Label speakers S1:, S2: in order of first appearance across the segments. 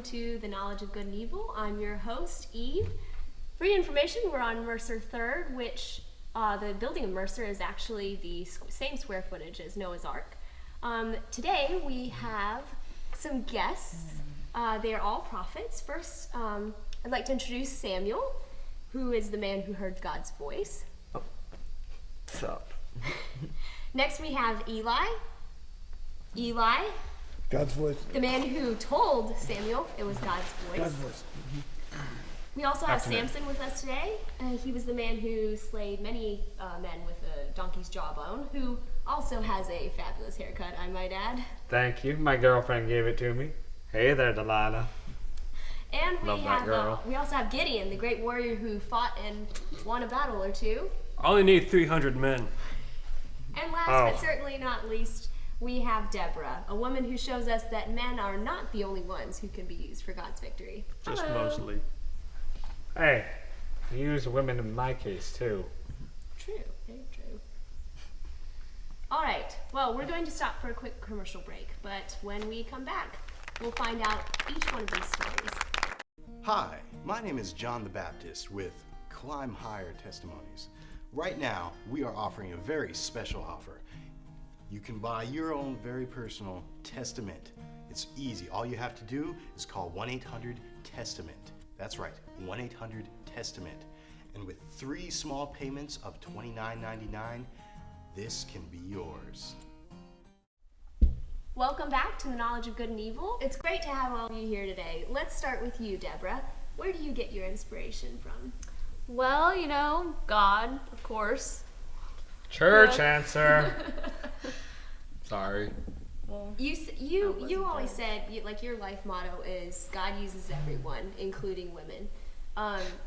S1: to The Knowledge of Good and Evil. I'm your host, Eve. For your information, we're on Mercer 3rd, which the building of Mercer is actually the same square footage as Noah's Ark. Today we have some guests. They are all prophets. First, I'd like to introduce Samuel, who is the man who heard God's voice.
S2: What's up?
S1: Next we have Eli. Eli,
S3: God's voice.
S1: the man who told Samuel it was God's voice.
S3: God's voice.
S1: We also have
S2: Afternoon.
S1: Samson with us today. He was the man who slayed many men with a donkey's jawbone, who also has a fabulous haircut, I might add.
S2: Thank you. My girlfriend gave it to me. Hey there, Delilah.
S1: And
S2: Love that girl.
S1: we also have Gideon, the great warrior who fought and won a battle or two.
S4: I only need 300 men.
S1: And last
S2: Oh.
S1: but certainly not least, we have Deborah, a woman who shows us that men are not the only ones who can be used for God's victory.
S4: Just
S1: Hello.
S4: mostly.
S2: Hey, you use women in my case too.
S1: True, very true. All right, well, we're going to stop for a quick commercial break, but when we come back, we'll find out each one of these stories.
S5: Hi, my name is John the Baptist with Climb Higher Testimonies. Right now, we are offering a very special offer. You can buy your own very personal testament. It's easy. All you have to do is call 1-800-TESTAMENT. That's right, 1-800-TESTAMENT. And with 3 small payments of $29.99, this can be yours.
S1: Welcome back to The Knowledge of Good and Evil. It's great to have all of you here today. Let's start with you, Deborah. Where do you get your inspiration from?
S6: Well, you know, God, of course.
S2: Church
S6: Yeah.
S2: answer. Sorry.
S6: Well,
S1: You always said, like, your life motto is God uses everyone, including women.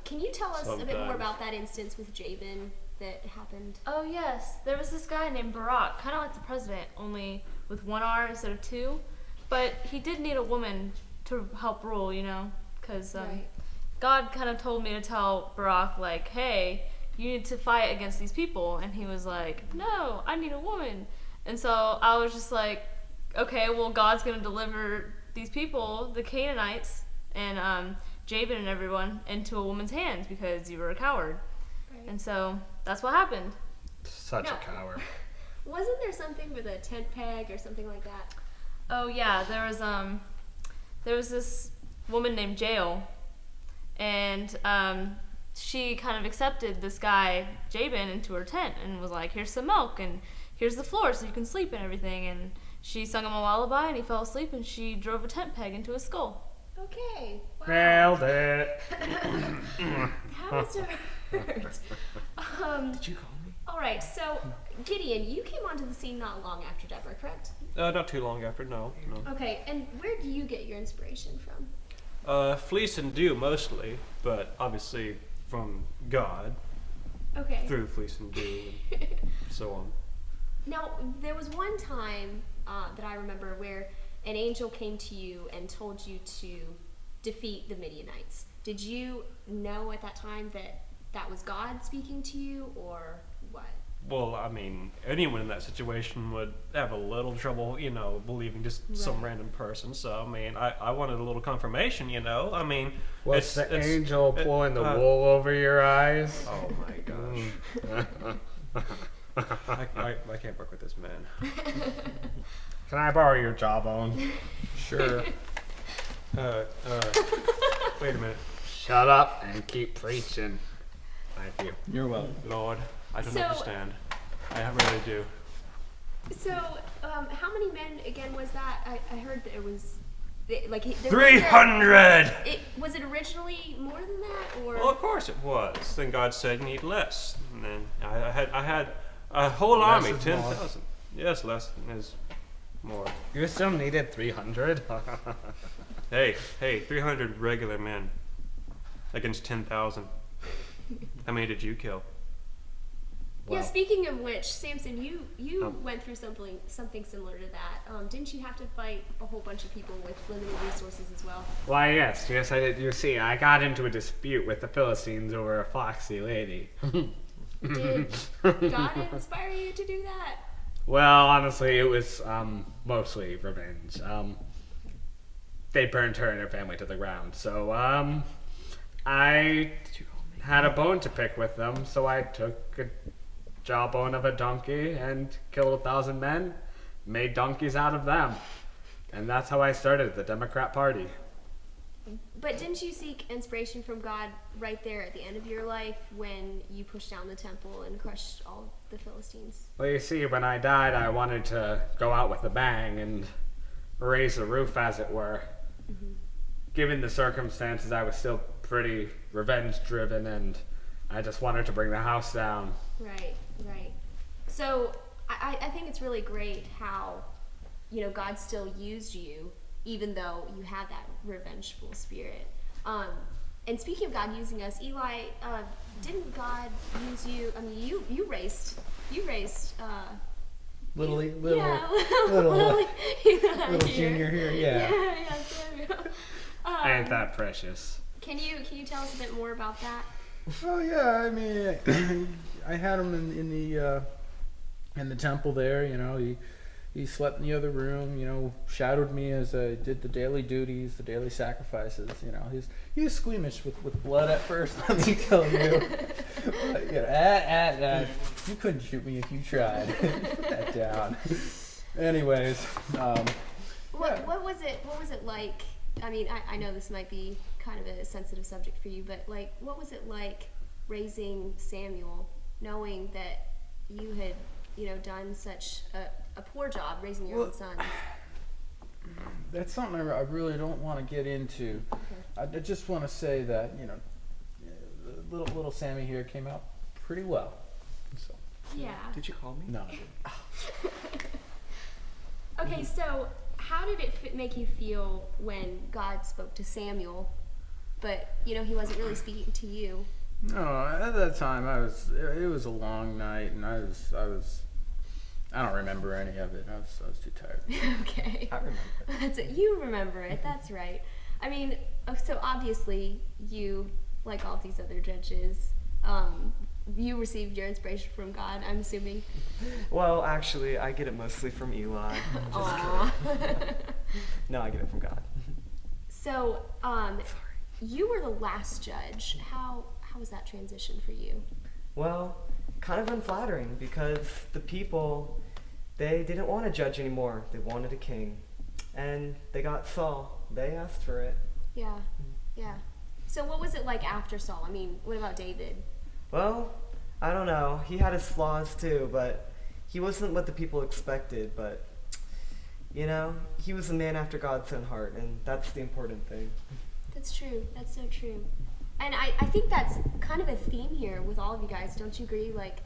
S1: Can you tell us a bit more
S4: Sometimes.
S1: about that instance with Jabin that happened?
S6: oh yes, there was this guy named Barack, kind of like the president, only with 1 R instead of 2. But he did need a woman to help rule, you know, because
S1: Right.
S6: God kind of told me to tell Barack, like, hey, you need to fight against these people. And he was like, no, I need a woman. And so I was just like, okay, well, God's going to deliver these people, the Canaanites, and Jabin and everyone, into a woman's hands because you were a coward.
S1: Right.
S6: And so that's what happened.
S2: Such
S1: No.
S2: a coward.
S1: Wasn't there something with a tent peg or something like that?
S6: Oh yeah, there was this woman named Jael, and she kind of accepted this guy Jabin into her tent and was like, here's some milk and here's the floor so you can sleep and everything. And she sung him a lullaby and he fell asleep and she drove a tent peg into his skull.
S1: Okay. Wow.
S2: Nailed it.
S1: How must it hurt?
S4: Did you call me?
S1: All right, so Gideon, you came onto the scene not long after Deborah, correct?
S4: Not too long after, no.
S1: Okay, and where do you get your inspiration from?
S4: Fleece and dew mostly, but obviously from God,
S1: Okay.
S4: through fleece and dew and so on.
S1: Now, there was one time that I remember where an angel came to you and told you to defeat the Midianites. Did you know at that time that that was God speaking to you, or what?
S4: Well, I mean, anyone in that situation would have a little trouble, you know, believing just some
S1: Right.
S4: random person. So, I mean, I wanted a little confirmation, you know. I mean,
S2: Was the
S4: it's-
S2: angel
S4: it-
S2: pulling the wool over your eyes?
S4: Oh my gosh. I can't work with this man.
S2: Can I borrow your jawbone?
S4: Sure. Wait a minute.
S2: Shut up and keep preaching. Thank you.
S4: You're welcome. Lord, I don't
S1: So-
S4: understand. I really do.
S1: So, how many men again was that? I heard that it was like
S4: 300!
S1: Was it originally more than that, or?
S4: Well, of course it was. Then God said you need less. And then I had a whole
S2: Less
S4: army,
S2: is more.
S4: 10,000. Yes, less is more.
S2: You still needed 300?
S4: Hey, 300 regular men against 10,000. How many did you kill?
S1: Yeah,
S2: Well,
S1: speaking of which, Samson, you
S4: Oh.
S1: went through something similar to that. Didn't you have to fight a whole bunch of people with limited resources as well?
S2: why, yes, I did. You see, I got into a dispute with the Philistines over a foxy lady.
S1: Did God inspire you to do that?
S2: Well, honestly, it was mostly revenge. they burned her and her family to the ground. So I had a bone to pick with them, so I took a jawbone of a donkey and killed 1,000 men, made donkeys out of them. And that's how I started the Democrat Party.
S1: But didn't you seek inspiration from God right there at the end of your life when you pushed down the temple and crushed all the Philistines?
S2: Well, you see, when I died, I wanted to go out with a bang and raise the roof, as it were. Given the circumstances, I was still pretty revenge-driven, and I just wanted to bring the house down.
S1: Right, right. So I think it's really great how, you know, God still used you even though you had that revengeful spirit. And speaking of God using us, Eli, didn't God use you? I mean, you raised
S3: Little
S1: Eli
S3: junior here, yeah.
S1: Yeah, Samuel.
S2: Ain't that precious?
S1: Can you tell us a bit more about that?
S3: Oh yeah, I mean, I had him in the temple there. You know, he slept in the other room. You know, shadowed me as I did the daily duties, the daily sacrifices. You know, he was squeamish with blood at first. Let me tell you. But, you know, you couldn't shoot me if you tried. Put that down. Anyways,
S1: What was it like? I mean, I know this might be kind of a sensitive subject for you, but like, what was it like raising Samuel, knowing that you had, you know, done such a poor job raising your own sons?
S3: that's something I really don't want to get into.
S1: Okay.
S3: I just want to say that, you know, little Sammy here came out pretty well. So,
S1: Yeah.
S7: Did you call me?
S3: no, I didn't.
S1: Okay, so how did it make you feel when God spoke to Samuel, but you know he wasn't really speaking to you?
S3: No, at that time it was a long night, and I don't remember any of it. I was too tired.
S1: Okay.
S7: I remember.
S1: That's it. You remember it. That's right. I mean, so obviously you, like all these other judges, you received your inspiration from God, I'm assuming.
S7: Well, actually, I get it mostly from Eli.
S1: Aww.
S7: No, I get it from God.
S1: So, you were the last judge. How was that transition for you?
S7: Well, kind of unflattering because the people, they didn't want a judge anymore. They wanted a king. And they got Saul. They asked for it.
S1: Yeah, yeah. So what was it like after Saul? I mean, what about David?
S7: Well, I don't know. He had his flaws too, but he wasn't what the people expected. But, you know, he was a man after God's own heart, and that's the important thing.
S1: That's true. That's so true. And I think that's kind of a theme here with all of you guys. Don't you agree? Like,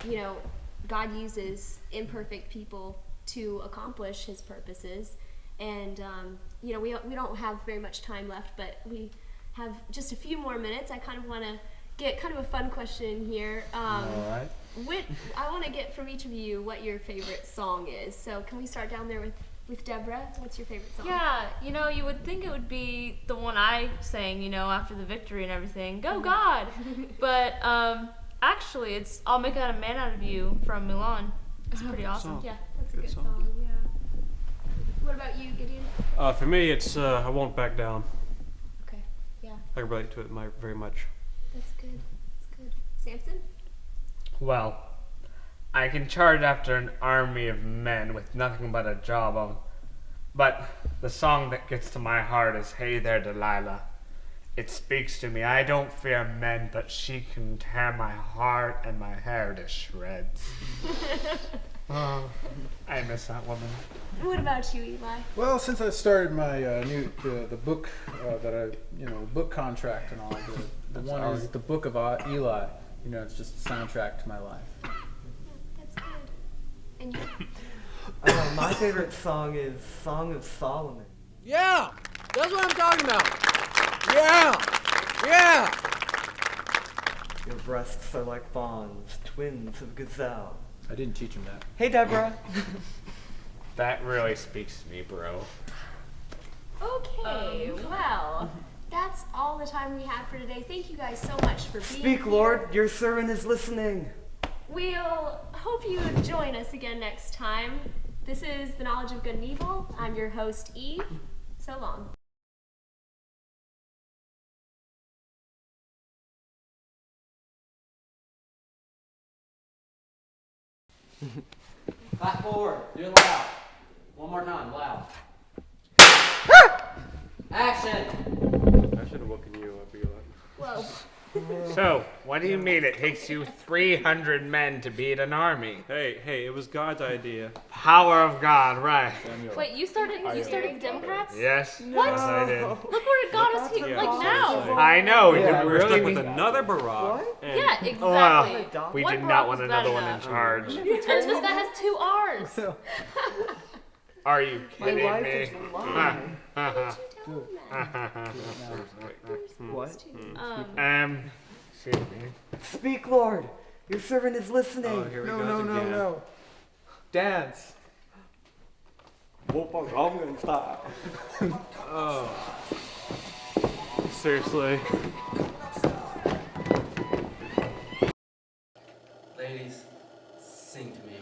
S1: you know, God uses imperfect people to accomplish his purposes. And, you know, we don't have very much time left, but we have just a few more minutes. I kind of want to get kind of a fun question here.
S3: All right.
S1: I want to get from each of you what your favorite song is. So can we start down there with Deborah? What's your favorite song?
S6: Yeah, you know, you would think it would be the one I sang, you know, after the victory and everything. Go God! But actually, it's I'll Make a Man Out of You from Mulan. It's pretty awesome.
S1: Yeah, that's a good
S4: song.
S1: song. Yeah. What about you, Gideon?
S4: For me, it's I Won't Back Down.
S1: Okay. Yeah,
S4: I can relate to it very much.
S1: that's good. That's good. Samson?
S2: Well, I can charge after an army of men with nothing but a jawbone. But the song that gets to my heart is Hey There, Delilah. It speaks to me. I don't fear men, but she can tear my heart and my hair to shreds. Oh, I miss that woman.
S1: What about you, Eli?
S3: Well, since I started my the book book contract and all, the one is the Book of Eli. You know, it's just a soundtrack to my life.
S1: That's good. And you?
S7: My favorite song is Song of Solomon.
S8: Yeah, that's what I'm talking about. Yeah.
S7: Your breasts are like fawns, twins of gazelle.
S3: I didn't teach him that.
S7: Hey, Deborah.
S2: That really speaks to me, bro.
S1: Okay, well, that's all the time we have for today. Thank you guys so much for being
S7: Speak,
S1: here.
S7: Lord, your servant is listening.
S1: We'll hope you join us again next time. This is The Knowledge of Good and Evil. I'm your host, Eve. So long.
S8: Clap forward. Do it loud. One more time, loud. Action!
S4: I should have woken you up, Eli.
S1: Whoa.
S2: So, what do you mean it takes you 300 men to beat an army?
S4: Hey, it was God's idea.
S2: Power of God, right?
S1: Wait, you started the Democrats?
S2: Yes.
S1: What?
S2: Yes, I did.
S1: Look where it got us here,
S4: Yeah,
S1: like now.
S2: I know.
S3: Yeah,
S2: you
S4: We were stuck
S2: really
S4: with another Barack. And
S1: Yeah, exactly.
S2: Well, we
S1: One
S2: did not
S1: Barack
S2: want
S1: was bad
S2: another one in
S1: enough.
S2: charge.
S1: And this guy has 2 R's.
S2: Are you
S7: My
S2: kidding
S7: life
S2: me?
S7: is a lie. What?
S2: Excuse me.
S7: Speak, Lord. Your servant is listening.
S4: Oh, here we
S3: No,
S4: go
S3: no,
S4: again.
S3: no, no. Dance.
S7: Wolfgang style.
S4: Oh. Seriously.
S8: Ladies, sing to me.